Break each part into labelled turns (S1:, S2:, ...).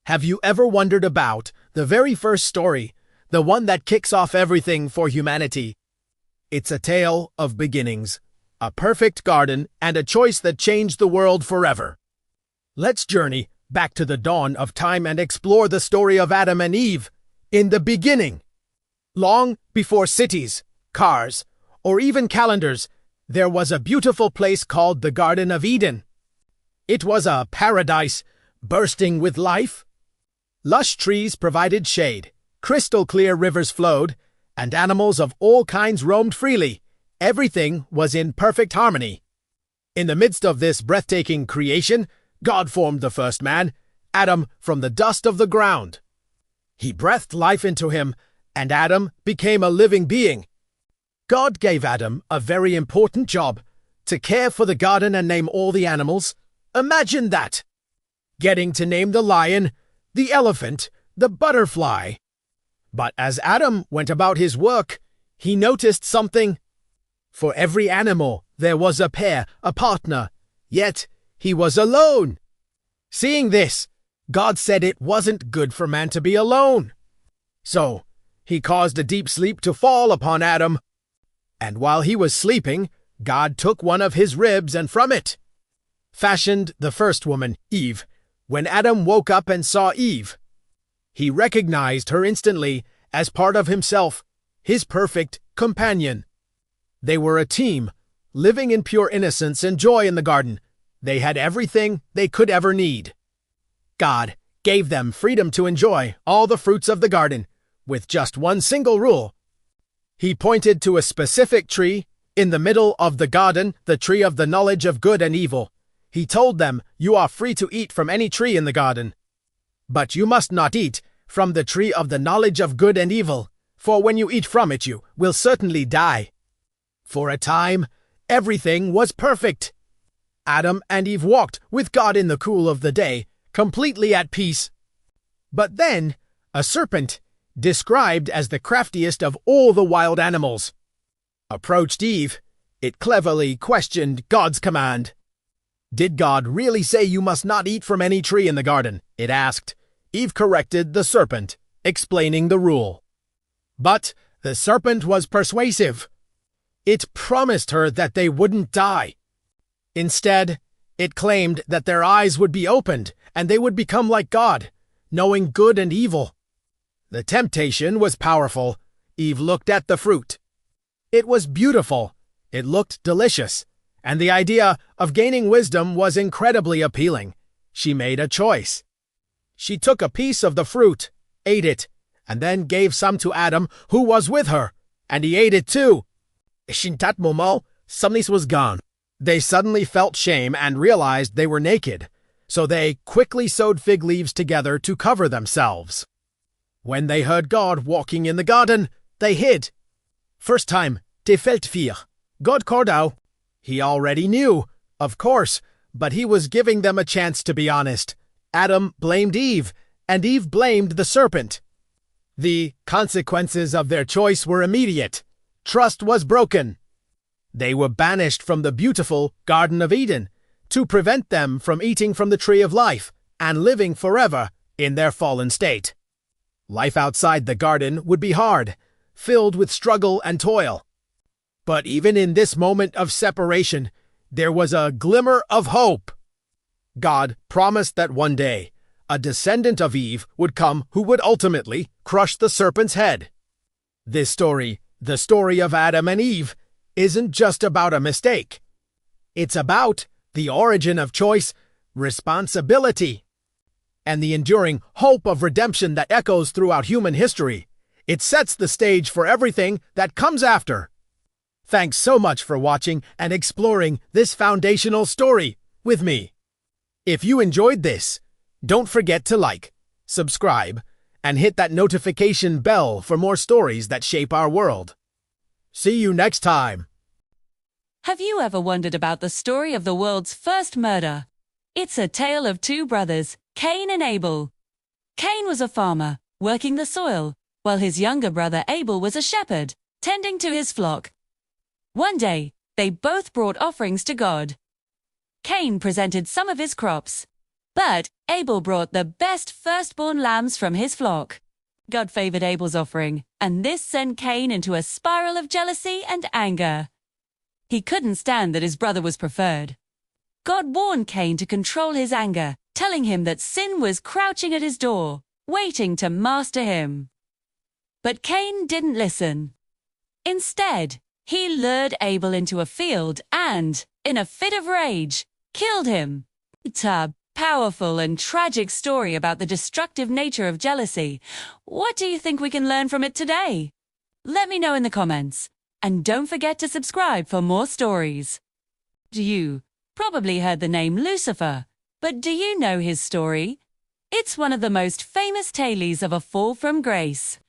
S1: Have you ever wondered about the very first story, the one that kicks off everything for humanity? It's a tale of beginnings, a perfect garden, and a choice that changed the world forever. Let's journey back to the dawn of time and explore the story of Adam and Eve in the beginning. Long before cities, cars, or even calendars, there was a beautiful place called the Garden of Eden. It was a paradise bursting with life. Lush trees provided shade, crystal-clear rivers flowed, and animals of all kinds roamed freely. Everything was in perfect harmony. In the midst of this breathtaking creation, God formed the first man, Adam, from the dust of the ground. He breathed life into him, and Adam became a living being. God gave Adam a very important job, to care for the garden and name all the animals. Imagine that! Getting to name the lion, the elephant, the butterfly. But as Adam went about his work, he noticed something. For every animal, there was a pair, a partner, yet he was alone. Seeing this, God said it wasn't good for man to be alone. So, he caused a deep sleep to fall upon Adam. And while he was sleeping, God took one of his ribs and from it fashioned the first woman, Eve. When Adam woke up and saw Eve, he recognized her instantly as part of himself, his perfect companion. They were a team, living in pure innocence and joy in the garden. They had everything they could ever need. God gave them freedom to enjoy all the fruits of the garden, with just one single rule. He pointed to a specific tree in the middle of the garden, the tree of the knowledge of good and evil. He told them, "You are free to eat from any tree in the garden, but you must not eat from the tree of the knowledge of good and evil, for when you eat from it you will certainly die." For a time, everything was perfect. Adam and Eve walked with God in the cool of the day, completely at peace. But then, a serpent, described as the craftiest of all the wild animals, approached Eve. It cleverly questioned God's command. "Did God really say you must not eat from any tree in the garden?" it asked. Eve corrected the serpent, explaining the rule. But the serpent was persuasive. It promised her that they wouldn't die. Instead, it claimed that their eyes would be opened and they would become like God, knowing good and evil. The temptation was powerful. Eve looked at the fruit. It was beautiful. It looked delicious. And the idea of gaining wisdom was incredibly appealing. She made a choice. She took a piece of the fruit, ate it, and then gave some to Adam, who was with her, and he ate it too. In that moment, something was gone. They suddenly felt shame and realized they were naked, so they quickly sewed fig leaves together to cover themselves. When they heard God walking in the garden, they hid. First time, they felt fear. God called out. He already knew, of course, but he was giving them a chance to be honest. Adam blamed Eve, and Eve blamed the serpent. The consequences of their choice were immediate. Trust was broken. They were banished from the beautiful Garden of Eden to prevent them from eating from the tree of life and living forever in their fallen state. Life outside the garden would be hard, filled with struggle and toil. But even in this moment of separation, there was a glimmer of hope. God promised that one day, a descendant of Eve would come who would ultimately crush the serpent's head. This story, the story of Adam and Eve, isn't just about a mistake. It's about the origin of choice, responsibility, and the enduring hope of redemption that echoes throughout human history. It sets the stage for everything that comes after. Thanks so much for watching and exploring this foundational story with me. If you enjoyed this, don't forget to like, subscribe, and hit that notification bell for more stories that shape our world. See you next time.
S2: Have you ever wondered about the story of the world's first murder? It's a tale of two brothers, Caine and Able. Caine was a farmer, working the soil, while his younger brother Abel was a shepherd, tending to his flock. One day, they both brought offerings to God. Caine presented some of his crops, But Abel brought the best firstborn lambs from his flock. God favored Abel's offering, and this sent Cain into a spiral of jealousy and anger. He couldn't stand that his brother was preferred. God warned Cain to control his anger, telling him that sin was crouching at his door, waiting to master him. But Cain didn't listen. Instead, he lured Abel into a field and, in a fit of rage, killed him. It's a powerful and tragic story about the destructive nature of jealousy. What do you think we can learn from it today? Let me know in the comments. And don't forget to subscribe for more stories. You probably heard the name Lucifer, but do you know his story? It's one of the most famous tales of a fall from grace.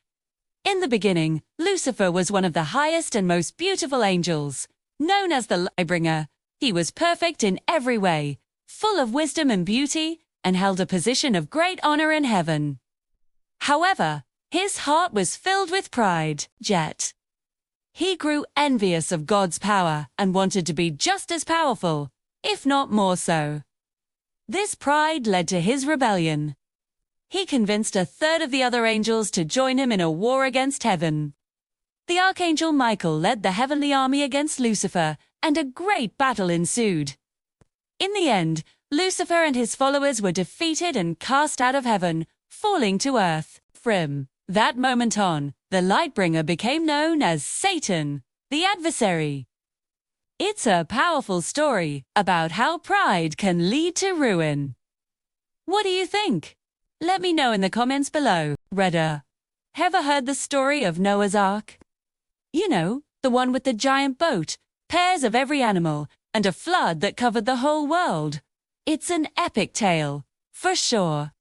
S2: In the beginning, Lucifer was one of the highest and most beautiful angels. Known as the Lightbringer, he was perfect in every way, full of wisdom and beauty, and held a position of great honor in heaven. However, his heart was filled with pride, yet he grew envious of God's power and wanted to be just as powerful, if not more so. This pride led to his rebellion. He convinced a third of the other angels to join him in a war against heaven. The archangel Michael led the heavenly army against Lucifer, and a great battle ensued. In the end, Lucifer and his followers were defeated and cast out of heaven, falling to earth. From that moment on, the Lightbringer became known as Satan, the adversary. It's a powerful story about how pride can lead to ruin. What do you think? Let me know in the comments below. Redder, ever heard the story of Noah's Ark? You know, the one with the giant boat, pairs of every animal, and a flood that covered the whole world. It's an epic tale, for sure.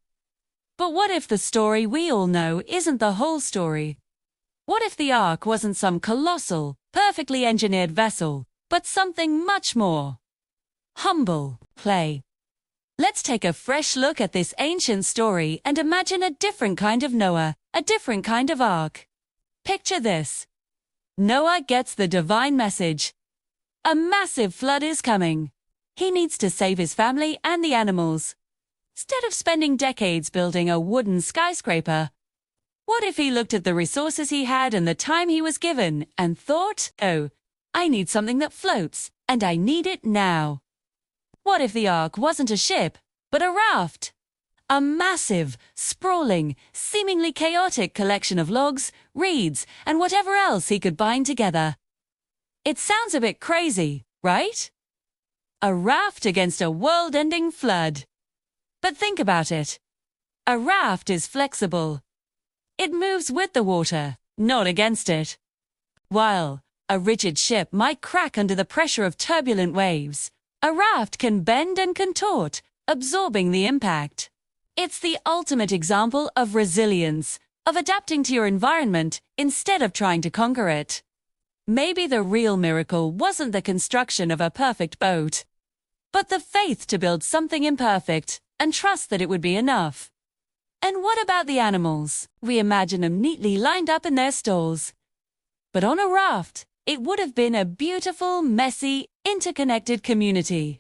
S2: But what if the story we all know isn't the whole story? What if the Ark wasn't some colossal, perfectly engineered vessel, but something much more humble? Play. Let's take a fresh look at this ancient story and imagine a different kind of Noah, a different kind of Ark. Picture this. Noah gets the divine message. A massive flood is coming. He needs to save his family and the animals. Instead of spending decades building a wooden skyscraper, what if he looked at the resources he had and the time he was given and thought, oh, I need something that floats, and I need it now. What if the Ark wasn't a ship, but a raft? A massive, sprawling, seemingly chaotic collection of logs, reeds, and whatever else he could bind together. It sounds a bit crazy, right? A raft against a world-ending flood. But think about it. A raft is flexible. It moves with the water, not against it. While a rigid ship might crack under the pressure of turbulent waves, a raft can bend and contort, absorbing the impact. It's the ultimate example of resilience, of adapting to your environment instead of trying to conquer it. Maybe the real miracle wasn't the construction of a perfect boat, but the faith to build something imperfect and trust that it would be enough. And what about the animals? We imagine them neatly lined up in their stalls. But on a raft, it would have been a beautiful, messy, interconnected community.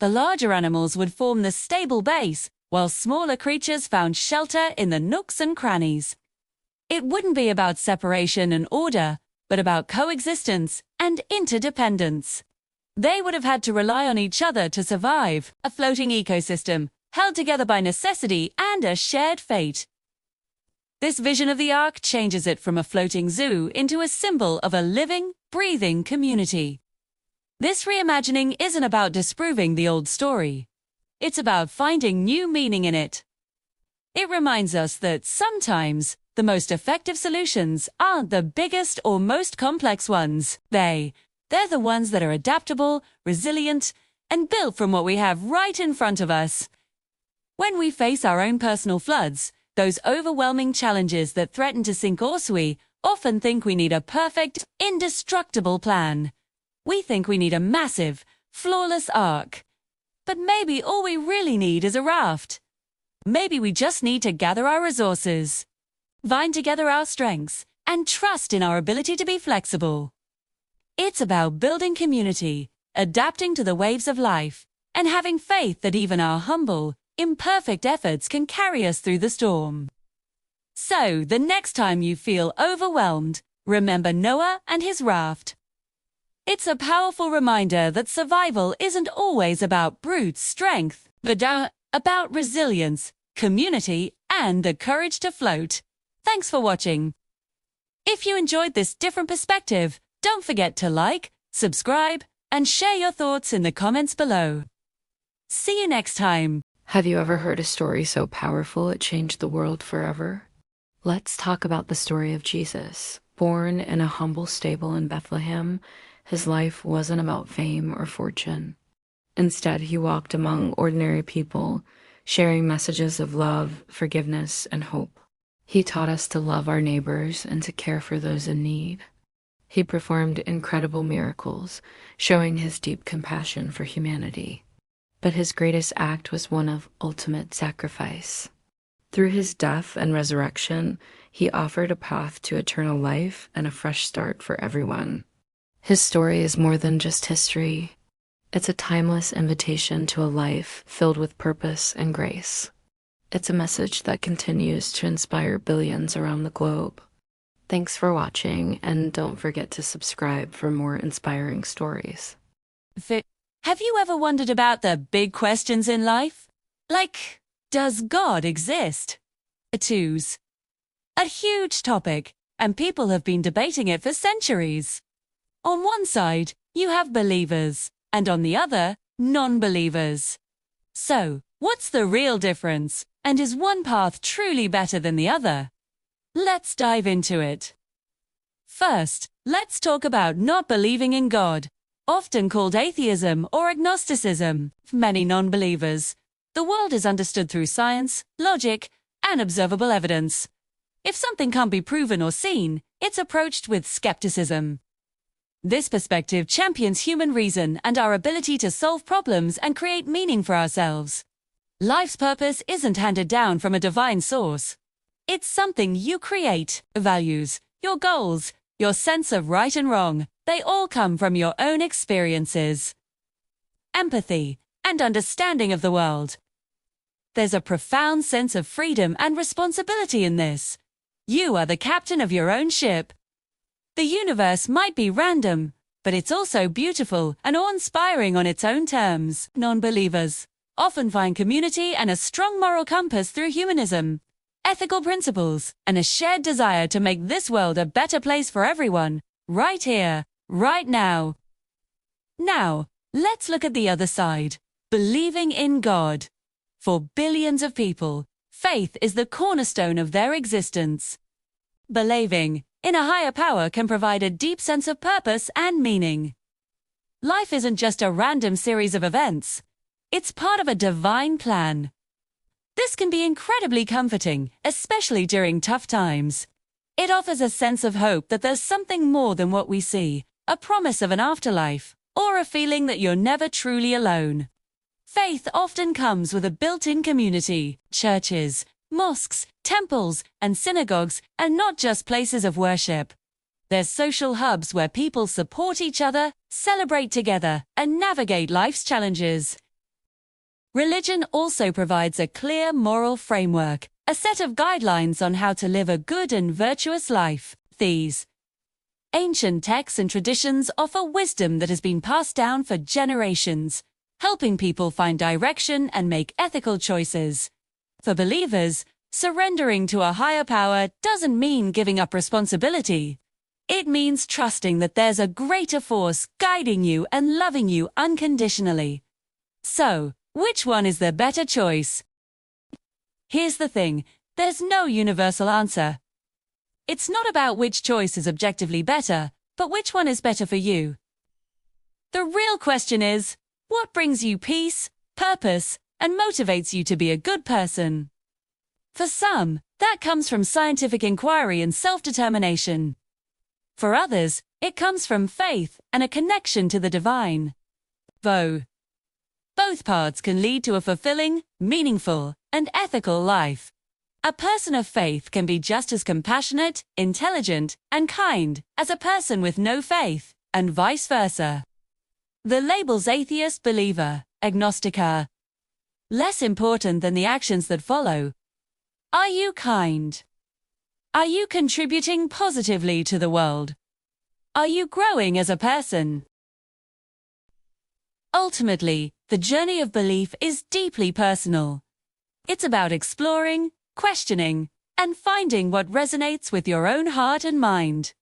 S2: The larger animals would form the stable base, while smaller creatures found shelter in the nooks and crannies. It wouldn't be about separation and order, but about coexistence and interdependence. They would have had to rely on each other to survive, a floating ecosystem, held together by necessity and a shared fate. This vision of the Ark changes it from a floating zoo into a symbol of a living, breathing community. This reimagining isn't about disproving the old story. It's about finding new meaning in it. It reminds us that sometimes the most effective solutions aren't the biggest or most complex ones. They're the ones that are adaptable, resilient, and built from what we have right in front of us. When we face our own personal floods, those overwhelming challenges that threaten to sink us, we often think we need a perfect, indestructible plan. We think we need a massive, flawless ark. But maybe all we really need is a raft. Maybe we just need to gather our resources, bind together our strengths, and trust in our ability to be flexible. It's about building community, adapting to the waves of life, and having faith that even our humble, imperfect efforts can carry us through the storm. So, the next time you feel overwhelmed, remember Noah and his raft. It's a powerful reminder that survival isn't always about brute strength, but about resilience, community, and the courage to float. Thanks for watching. If you enjoyed this different perspective, don't forget to like, subscribe, and share your thoughts in the comments below. See you next time.
S3: Have you ever heard a story so powerful it changed the world forever? Let's talk about the story of Jesus. Born in a humble stable in Bethlehem, his life wasn't about fame or fortune. Instead, he walked among ordinary people, sharing messages of love, forgiveness, and hope. He taught us to love our neighbors and to care for those in need. He performed incredible miracles, showing his deep compassion for humanity. But his greatest act was one of ultimate sacrifice. Through his death and resurrection, he offered a path to eternal life and a fresh start for everyone. His story is more than just history. It's a timeless invitation to a life filled with purpose and grace. It's a message that continues to inspire billions around the globe. Thanks for watching, and don't forget to subscribe for more inspiring stories.
S2: Have you ever wondered about the big questions in life? Like, does God exist? Twos. A huge topic, and people have been debating it for centuries. On one side, you have believers, and on the other, non-believers. So, what's the real difference, and is one path truly better than the other? Let's dive into it. First, let's talk about not believing in God, often called atheism or agnosticism. For many non-believers, the world is understood through science, logic, and observable evidence. If something can't be proven or seen, it's approached with skepticism. This perspective champions human reason and our ability to solve problems and create meaning for ourselves. Life's purpose isn't handed down from a divine source. It's something you create. Values, your goals, your sense of right and wrong, they all come from your own experiences. Empathy and understanding of the world. There's a profound sense of freedom and responsibility in this. You are the captain of your own ship. The universe might be random, but it's also beautiful and awe-inspiring on its own terms. Non-believers often find community and a strong moral compass through humanism, ethical principles, and a shared desire to make this world a better place for everyone, right here, right now. Now, let's look at the other side, believing in God. For billions of people, faith is the cornerstone of their existence. Believing in a higher power can provide a deep sense of purpose and meaning. Life isn't just a random series of events. It's part of a divine plan. This can be incredibly comforting, especially during tough times. It offers a sense of hope that there's something more than what we see, a promise of an afterlife, or a feeling that you're never truly alone. Faith often comes with a built-in community. Churches, mosques, temples, and synagogues are not just places of worship. They're social hubs where people support each other, celebrate together, and navigate life's challenges. Religion also provides a clear moral framework, a set of guidelines on how to live a good and virtuous life. These ancient texts and traditions offer wisdom that has been passed down for generations, helping people find direction and make ethical choices. For believers, surrendering to a higher power doesn't mean giving up responsibility. It means trusting that there's a greater force guiding you and loving you unconditionally. So, which one is the better choice? Here's the thing, there's no universal answer. It's not about which choice is objectively better, but which one is better for you. The real question is, what brings you peace, purpose, and motivates you to be a good person? For some, that comes from scientific inquiry and self-determination. For others, it comes from faith and a connection to the divine. Both paths can lead to a fulfilling, meaningful, and ethical life. A person of faith can be just as compassionate, intelligent, and kind as a person with no faith, and vice versa. The labels atheist, believer, agnostica, Less important than the actions that follow. Are you kind? Are you contributing positively to the world? Are you growing as a person? Ultimately, the journey of belief is deeply personal. It's about exploring, questioning, and finding what resonates with your own heart and mind.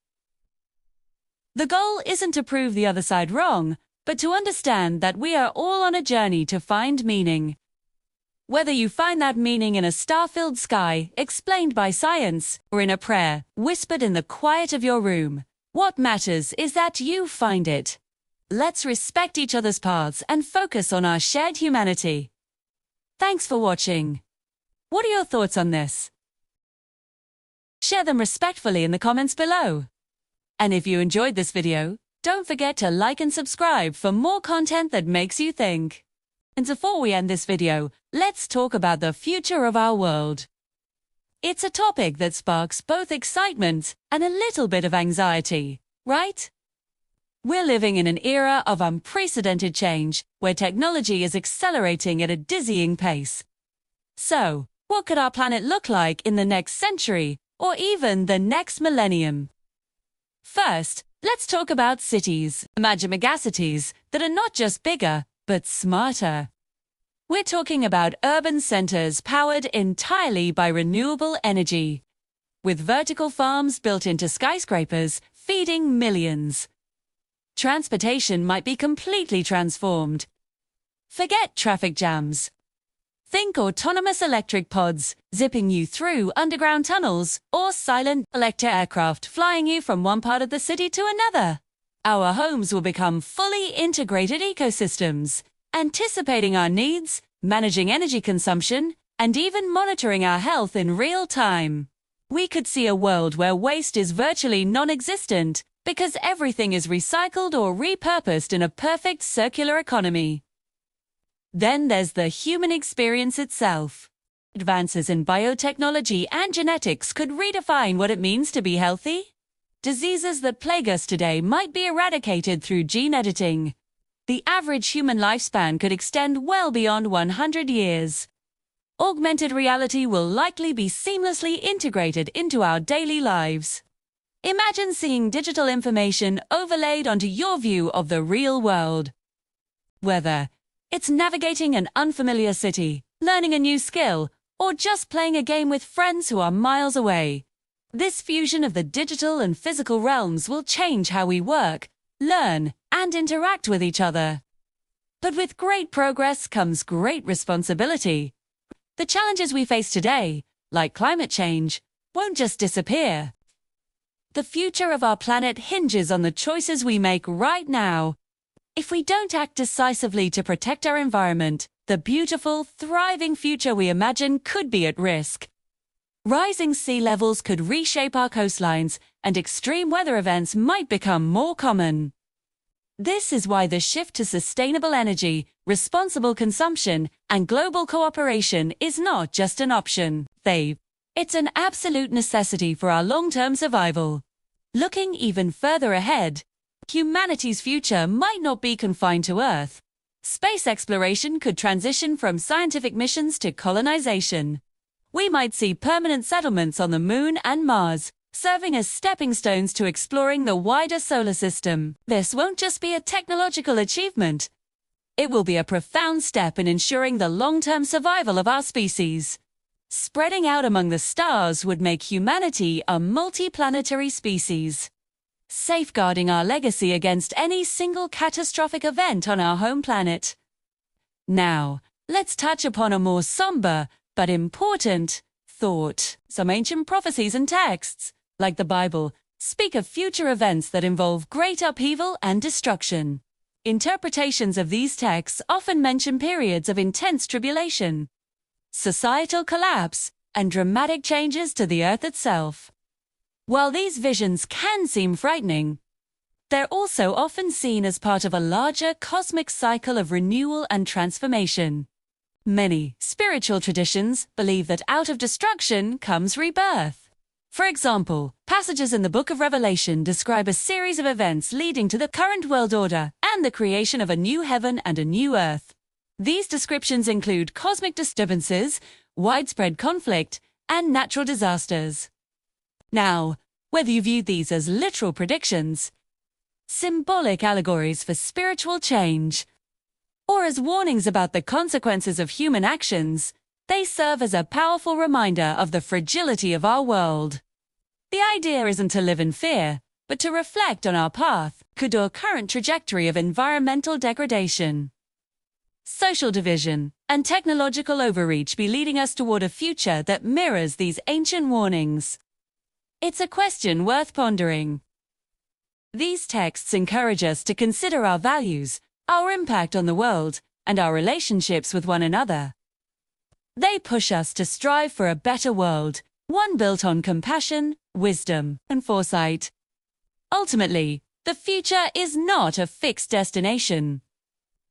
S2: The goal isn't to prove the other side wrong, but to understand that we are all on a journey to find meaning. Whether you find that meaning in a star-filled sky, explained by science, or in a prayer, whispered in the quiet of your room, what matters is that you find it. Let's respect each other's paths and focus on our shared humanity. Thanks for watching. What are your thoughts on this? Share them respectfully in the comments below. And if you enjoyed this video, don't forget to like and subscribe for more content that makes you think. And before we end this video, let's talk about the future of our world. It's a topic that sparks both excitement and a little bit of anxiety, right? We're living in an era of unprecedented change, where technology is accelerating at a dizzying pace. So, what could our planet look like in the next century, or even the next millennium? First, let's talk about cities. Imagine megacities that are not just bigger, but smarter. We're talking about urban centers powered entirely by renewable energy, with vertical farms built into skyscrapers feeding millions. Transportation might be completely transformed. Forget traffic jams. Think autonomous electric pods zipping you through underground tunnels, or silent electric aircraft flying you from one part of the city to another. Our homes will become fully integrated ecosystems, anticipating our needs, managing energy consumption, and even monitoring our health in real time. We could see a world where waste is virtually non-existent because everything is recycled or repurposed in a perfect circular economy. Then there's the human experience itself. Advances in biotechnology and genetics could redefine what it means to be healthy. Diseases that plague us today might be eradicated through gene editing. The average human lifespan could extend well beyond 100 years. Augmented reality will likely be seamlessly integrated into our daily lives. Imagine seeing digital information overlaid onto your view of the real world. Whether it's navigating an unfamiliar city, learning a new skill, or just playing a game with friends who are miles away. This fusion of the digital and physical realms will change how we work, learn, and interact with each other. But with great progress comes great responsibility. The challenges we face today, like climate change, won't just disappear. The future of our planet hinges on the choices we make right now. If we don't act decisively to protect our environment, the beautiful, thriving future we imagine could be at risk. Rising sea levels could reshape our coastlines, and extreme weather events might become more common. This is why the shift to sustainable energy, responsible consumption, and global cooperation is not just an option. It's an absolute necessity for our long-term survival. Looking even further ahead, humanity's future might not be confined to Earth. Space exploration could transition from scientific missions to colonization. We might see permanent settlements on the Moon and Mars, serving as stepping stones to exploring the wider solar system. This won't just be a technological achievement. It will be a profound step in ensuring the long-term survival of our species. Spreading out among the stars would make humanity a multi-planetary species, safeguarding our legacy against any single catastrophic event on our home planet. Now, let's touch upon a more somber but important thought. Some ancient prophecies and texts, like the Bible, speak of future events that involve great upheaval and destruction. Interpretations of these texts often mention periods of intense tribulation, societal collapse, and dramatic changes to the earth itself. While these visions can seem frightening, they're also often seen as part of a larger cosmic cycle of renewal and transformation. Many spiritual traditions believe that out of destruction comes rebirth. For example, passages in the Book of Revelation describe a series of events leading to the current world order and the creation of a new heaven and a new earth. These descriptions include cosmic disturbances, widespread conflict, and natural disasters. Now, whether you view these as literal predictions, symbolic allegories for spiritual change, or as warnings about the consequences of human actions, they serve as a powerful reminder of the fragility of our world. The idea isn't to live in fear, but to reflect on our path. Could our current trajectory of environmental degradation, social division, and technological overreach be leading us toward a future that mirrors these ancient warnings? It's a question worth pondering. These texts encourage us to consider our values, our impact on the world, and our relationships with one another. They push us to strive for a better world, one built on compassion, wisdom, and foresight. Ultimately, the future is not a fixed destination.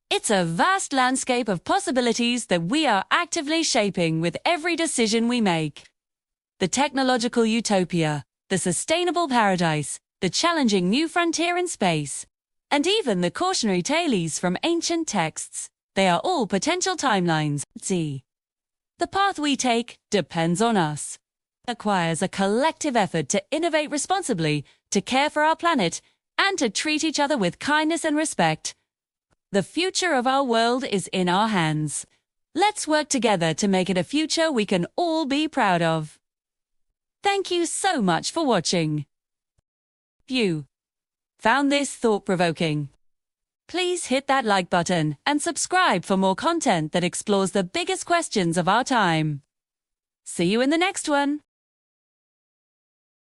S2: It's a vast landscape of possibilities that we are actively shaping with every decision we make. The technological utopia, the sustainable paradise, the challenging new frontier in space, and even the cautionary tales from ancient texts, they are all potential timelines. See, the path we take depends on us. It requires a collective effort to innovate responsibly, to care for our planet, and to treat each other with kindness and respect. The future of our world is in our hands. Let's work together to make it a future we can all be proud of. Thank you so much for watching. If you found this thought-provoking, please hit that like button and subscribe for more content that explores the biggest questions of our time. See you in the next one.